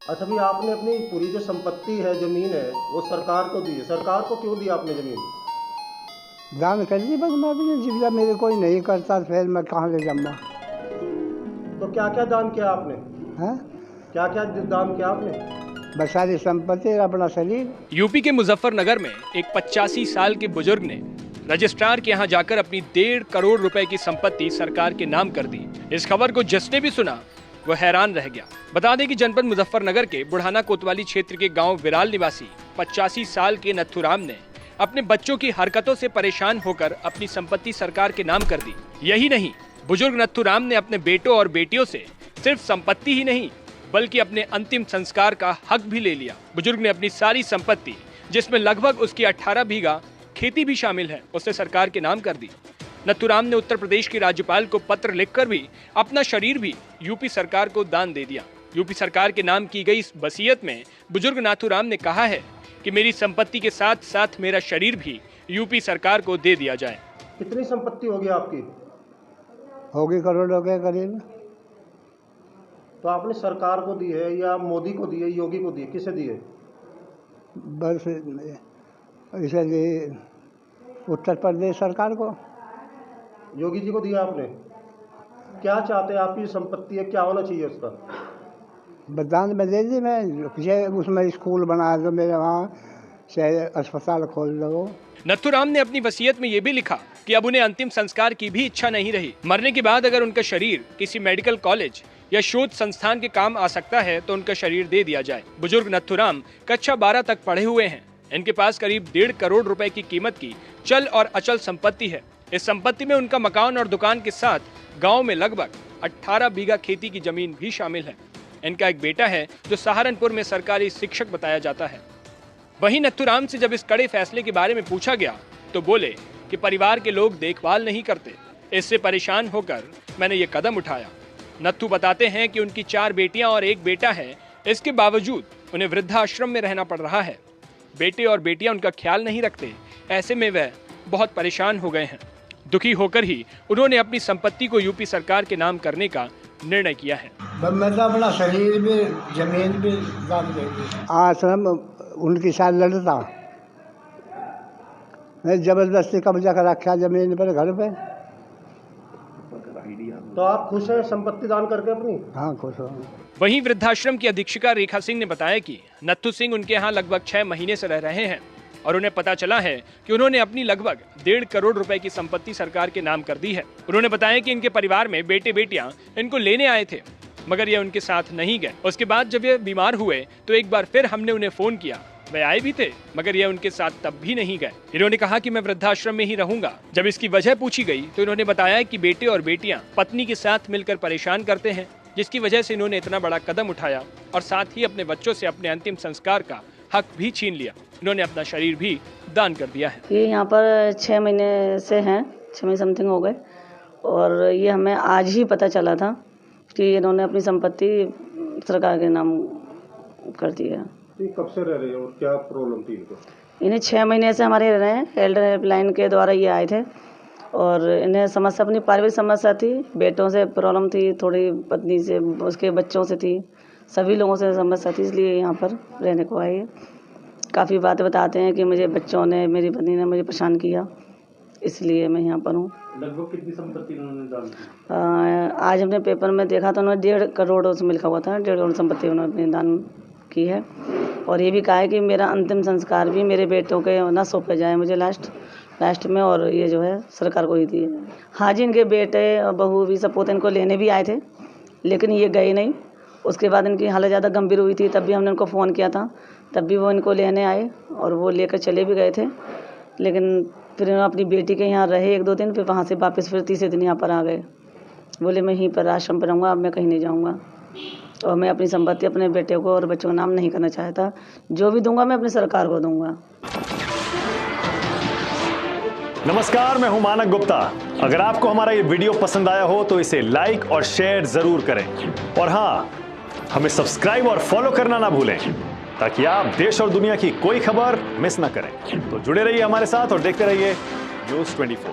अच्छा भी आपने अपनी पूरी जो संपत्ति है, ज़मीन है, वो सरकार को दी है। सरकार को क्यों दी आपने ज़मीन? दान कर दी बस। मैं भी जीविका मेरे कोई नहीं करता, फिर मैं कहाँ ले जाऊँगा? तो क्या-क्या दान किया आपने? हैं? क्या-क्या दान किया आपने? बस सारी संपत्ति, अपना शरीर। यूपी के मुजफ्फरनगर में एक 85 साल के बुजुर्ग ने रजिस्ट्रार के यहाँ जाकर अपनी 1.5 करोड़ रुपए की संपत्ति सरकार के नाम कर दी। इस खबर को जिसने भी सुना वो हैरान रह गया। बता दें कि जनपद मुजफ्फरनगर के बुढ़ाना कोतवाली क्षेत्र के गांव विराल निवासी 85 साल के नथुराम ने अपने बच्चों की हरकतों से परेशान होकर अपनी संपत्ति सरकार के नाम कर दी। यही नहीं, बुजुर्ग नथुराम ने अपने बेटों और बेटियों से सिर्फ संपत्ति ही नहीं बल्कि अपने अंतिम संस्कार का हक भी ले लिया। बुजुर्ग ने अपनी सारी संपत्ति, जिसमें लगभग उसकी 18 बीघा खेती भी शामिल है, उसे सरकार के नाम कर दी। नथुराम ने उत्तर प्रदेश के राज्यपाल को पत्र लिखकर भी अपना शरीर भी यूपी सरकार को दान दे दिया। यूपी सरकार के नाम की गई इस वसीयत में बुजुर्ग नाथुराम ने कहा है कि मेरी संपत्ति के साथ साथ मेरा शरीर भी यूपी सरकार को दे दिया जाए। कितनी संपत्ति होगी आपकी? होगी करोड़ों के करीब। तो आपने सरकार को दी है या मोदी को दी है, योगी को दी है, किसे दी है? बस इसे दी उत्तर प्रदेश सरकार को। योगी जी को दिया आपने? क्या चाहते हैं? आपकी संपत्ति है, क्या होना चाहिए उसका? दान में दे दी मैं। ये उसमें स्कूल बना दो, मेरे वहाँ से अस्पताल खोल दो। नथुराम ने अपनी वसीयत में ये भी लिखा कि अब उन्हें अंतिम संस्कार की भी इच्छा नहीं रही। मरने के बाद अगर उनका शरीर किसी मेडिकल कॉलेज या शोध संस्थान के काम आ सकता है तो उनका शरीर दे दिया जाए। बुजुर्ग नथुराम कक्षा 12 तक पढ़े हुए हैं। इनके पास करीब 1.5 करोड़ रुपए की कीमत की चल और अचल संपत्ति है। इस संपत्ति में उनका मकान और दुकान के साथ गांव में लगभग 18 बीघा खेती की जमीन भी शामिल है। इनका एक बेटा है जो सहारनपुर में सरकारी शिक्षक बताया जाता है। वहीं नथुराम से जब इस कड़े फैसले के बारे में पूछा गया तो बोले कि परिवार के लोग देखभाल नहीं करते, इससे परेशान होकर मैंने ये कदम उठाया। नथु बताते हैं कि उनकी 4 बेटियां और एक बेटा है, इसके बावजूद उन्हें वृद्धाश्रम में रहना पड़ रहा है। बेटे और बेटियां उनका ख्याल नहीं रखते, ऐसे में वह बहुत परेशान हो गए हैं। दुखी होकर ही उन्होंने अपनी संपत्ति को यूपी सरकार के नाम करने का निर्णय किया है। मैं तो अपना शरीर भी, जमीन भी दान दे दी। आश्रम उनके साथ लड़ता, मैं जबरदस्ती कब्जा कर रखा जमीन पर, घर पे। तो आप खुश हैं संपत्ति दान करके अपनी? हाँ, खुश हूँ। वहीं वृद्धाश्रम की अधीक्षिका रेखा सिंह ने बताया कि नथु सिंह उनके यहाँ लगभग 6 महीने से रह रहे हैं और उन्हें पता चला है कि उन्होंने अपनी लगभग 1.5 करोड़ रुपए की संपत्ति सरकार के नाम कर दी है। उन्होंने बताया कि इनके परिवार में बेटे बेटियां इनको लेने आए थे मगर ये उनके साथ नहीं गए। उसके बाद जब ये बीमार हुए तो एक बार फिर हमने उन्हें फोन किया, वे आए भी थे मगर ये उनके साथ तब भी नहीं गए। इन्होंने कहा कि मैं वृद्धाश्रम में ही रहूंगा। जब इसकी वजह पूछी गई तो इन्होंने बताया कि बेटे और बेटियां पत्नी के साथ मिलकर परेशान करते हैं, जिसकी वजह से इन्होंने इतना बड़ा कदम उठाया और साथ ही अपने बच्चों से अपने अंतिम संस्कार का हक भी छीन लिया। इन्होंने अपना शरीर भी दान कर दिया है। ये यहाँ पर 6 महीने से हैं, 6 महीने समथिंग हो गए और ये हमें आज ही पता चला था कि इन्होंने अपनी संपत्ति सरकार के नाम कर दी है। ये कब से रह रहे हैं और क्या प्रॉब्लम थी इनको? इन्हें 6 महीने से हमारे रह रहे हैं। एल्डर हेल्पलाइन के द्वारा ये आए थे और इन्हें समस्या, अपनी पारिवारिक समस्या थी, बेटों से प्रॉब्लम थी, थोड़ी पत्नी से, उसके बच्चों से थी, सभी लोगों से समस्या थी, इसलिए यहाँ पर रहने को आए। काफ़ी बातें बताते हैं कि मुझे बच्चों ने, मेरी पत्नी ने मुझे परेशान किया, इसलिए मैं यहाँ पर हूँ। लगभग कितनी संपत्ति उन्होंने दान की? आज हमने पेपर में देखा तो उन्होंने 1.5 करोड़ उसमें लिखा हुआ था, 1.5 करोड़ संपत्ति उन्होंने दान की है और ये भी कहा है कि मेरा अंतिम संस्कार भी मेरे बेटों के ना सौंपे जाए मुझे लास्ट में, और ये जो है सरकार को ही दी है। हाँ जी, इनके बेटे और बहू भी सपोते इनको लेने भी आए थे लेकिन ये गए नहीं। उसके बाद इनकी हालत ज़्यादा गंभीर हुई थी, तब भी हमने उनको फ़ोन किया था, तब भी वो इनको लेने आए और वो लेकर चले भी गए थे। लेकिन फिर उन्होंने अपनी बेटी के यहाँ रहे 1-2 दिन, फिर वहाँ से वापस फिर तीसरे दिन यहाँ पर आ गए। बोले मैं यहीं पर आश्रम पर रहूँगा, अब मैं कहीं नहीं जाऊँगा और मैं अपनी संपत्ति अपने बेटे को और बच्चों का नाम नहीं करना चाहता। जो भी दूंगा मैं अपनी सरकार को दूंगा। नमस्कार, मैं हूं मानक गुप्ता। अगर आपको हमारा ये वीडियो पसंद आया हो तो इसे लाइक और शेयर जरूर करें और हाँ, हमें सब्सक्राइब और फॉलो करना ना भूलें ताकि आप देश और दुनिया की कोई खबर मिस ना करें। तो जुड़े रहिए हमारे साथ और देखते रहिए News 24।